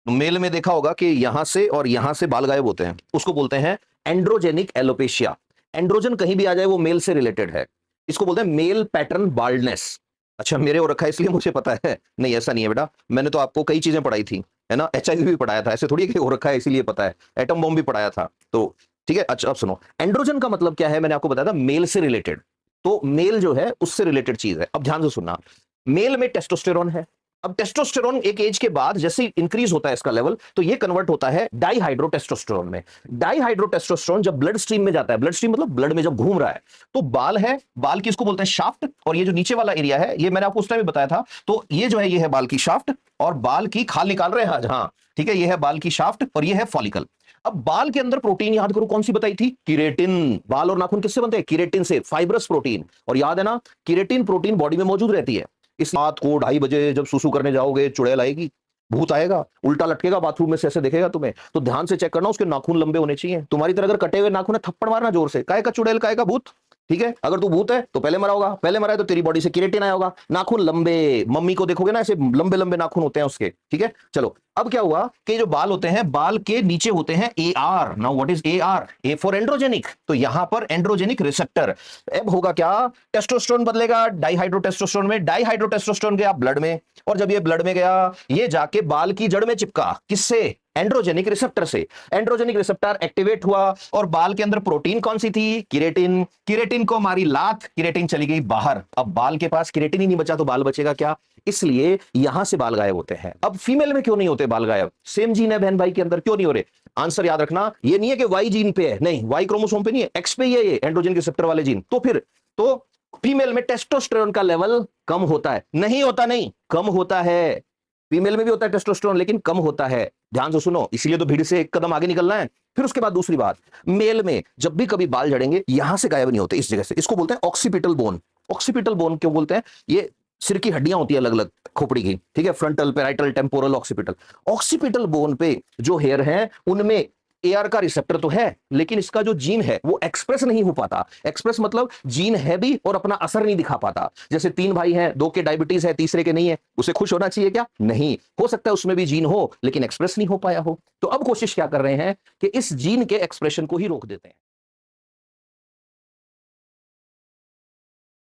तो मेल में देखा होगा कि यहां से और यहां से बाल गायब होते हैं, उसको बोलते हैं एंड्रोजेनिक एलोपेशिया। एंड्रोजन कहीं भी आ जाए वो मेल से रिलेटेड है, इसको बोलते हैं मेल पैटर्न बाल्डनेस। अच्छा मेरे हो रखा है इसलिए मुझे पता है, नहीं ऐसा नहीं है बेटा, मैंने तो आपको कई चीजें पढ़ाई थी, है ना, एचआईवी भी पढ़ाया था, ऐसे थोड़ी कि हो रखा है इसीलिए पता है, एटम बॉम्ब भी पढ़ाया था। तो ठीक है, अच्छा अब सुनो, एंड्रोजन का मतलब क्या है, मैंने आपको बताया था मेल से रिलेटेड, तो मेल जो है उससे रिलेटेड चीज है। अब ध्यान से सुनना, मेल में टेस्टोस्टेरोन है। अब टेस्टोस्टेरोन एक एज के बाद जैसे इंक्रीज होता है इसका लेवल, तो ये कन्वर्ट होता है डाईहाइड्रोटेस्टोस्टेरोन में। डाईहाइड्रोटेस्टोस्टेरोन जब ब्लड स्ट्रीम में जाता है, ब्लड स्ट्रीम मतलब ब्लड में जब घूम रहा है, तो बाल है, बाल की इसको बोलते हैं शाफ्ट, और ये जो नीचे वाला एरिया है ये मैंने आपको उस टाइम भी बताया था, तो ये जो है ये है बाल की शाफ्ट, और बाल की खाल निकाल रहे हैं आज, हाँ ठीक है, ये है बाल की शाफ्ट और ये है फॉलिकल। अब बाल के अंदर प्रोटीन याद करो कौन सी बताई थी, किरेटिन। बाल और नाखून किससे बनते हैं, किरेटिन से, फाइब्रस प्रोटीन। और याद है ना, किरेटिन प्रोटीन बॉडी में मौजूद रहती है। इस रात को 2:30 बजे जब सुसु करने जाओगे, चुड़ैल आएगी, भूत आएगा, उल्टा लटकेगा बाथरूम में से, ऐसे देखेगा तुम्हें, तो ध्यान से चेक करना उसके नाखून लंबे होने चाहिए। तुम्हारी तरह अगर कटे हुए नाखून है, थप्पड़ मारना जोर से, काय का चुड़ैल, काय का भूत। ठीक है, अगर तू भूत है तो पहले मरा होगा, पहले मरा है तो तेरी बॉडी से किरेटिन आया होगा, नाखून लंबे, मम्मी को देखोगे ना ऐसे लंबे लंबे नाखून होते हैं उसके। ठीक है, चलो अब क्या हुआ कि जो बाल होते हैं, बाल के नीचे होते हैं A R. Now what is A R, A for androgenic, तो यहां पर एंड्रोजेनिक रिसेप्टर। अब होगा क्या, टेस्टोस्टेरोन बदलेगा डाईहाइड्रोटेस्टोस्टेरोन में, डाईहाइड्रोटेस्टोस्टेरोन गया ब्लड में, और जब ये ब्लड में गया, ये जाके बाल की जड़ में चिपका, किससे, एंड्रोजेनिक रिसेप्टर से। एंड्रोजेनिक रिसेप्टर एक्टिवेट हुआ, और बाल के अंदर प्रोटीन कौन सी थी, किरेटिन। किरेटिन को मारी लात, किरेटिन चली गई बाहर। अब बाल के पास किरेटिन ही नहीं बचा तो बाल बचेगा क्या, इसलिए यहां से बाल गायब होते हैं। अब फीमेल में क्यों नहीं होते बाल गायब, सेम जीन है बहन भाई के अंदर, क्यों नहीं हो रहे। आंसर याद रखना, ये नहीं है कि वाई जीन पे है, नहीं, वाई क्रोमोसोम पे नहीं है, एक्स पे ही है ये एंड्रोजन रिसेप्टर वाले जीन। तो फिर तो फीमेल में टेस्टोस्टेरोन का लेवल कम होता है, नहीं होता, नहीं कम होता है। फीमेल में भी होता है टेस्टोस्टेरोन, लेकिन कम होता है, ध्यान से सुनो, इसीलिए तो भीड़ से एक कदम आगे निकलना है। फिर उसके बाद दूसरी बात, मेल में जब भी कभी बाल झड़ेंगे यहां से गायब नहीं होते, इस जगह से, इसको बोलते हैं ऑक्सीपिटल बोन। ऑक्सीपिटल बोन क्यों बोलते हैं, ये सिर की हड्डियां होती है अलग अलग खोपड़ी की, ठीक है, frontal, parietal, temporal, occipital. Occipital bone पे जो हेयर है उनमें एआर का रिसेप्टर तो है, लेकिन इसका जो जीन है वो एक्सप्रेस नहीं हो पाता। एक्सप्रेस मतलब जीन है भी और अपना असर नहीं दिखा पाता। जैसे 3 भाई हैं, 2 के डायबिटीज है, तीसरे के नहीं है, उसे खुश होना चाहिए क्या, नहीं, हो सकता है उसमें भी जीन हो लेकिन एक्सप्रेस नहीं हो पाया हो। तो अब कोशिश क्या कर रहे हैं कि इस जीन के एक्सप्रेशन को ही रोक देते हैं।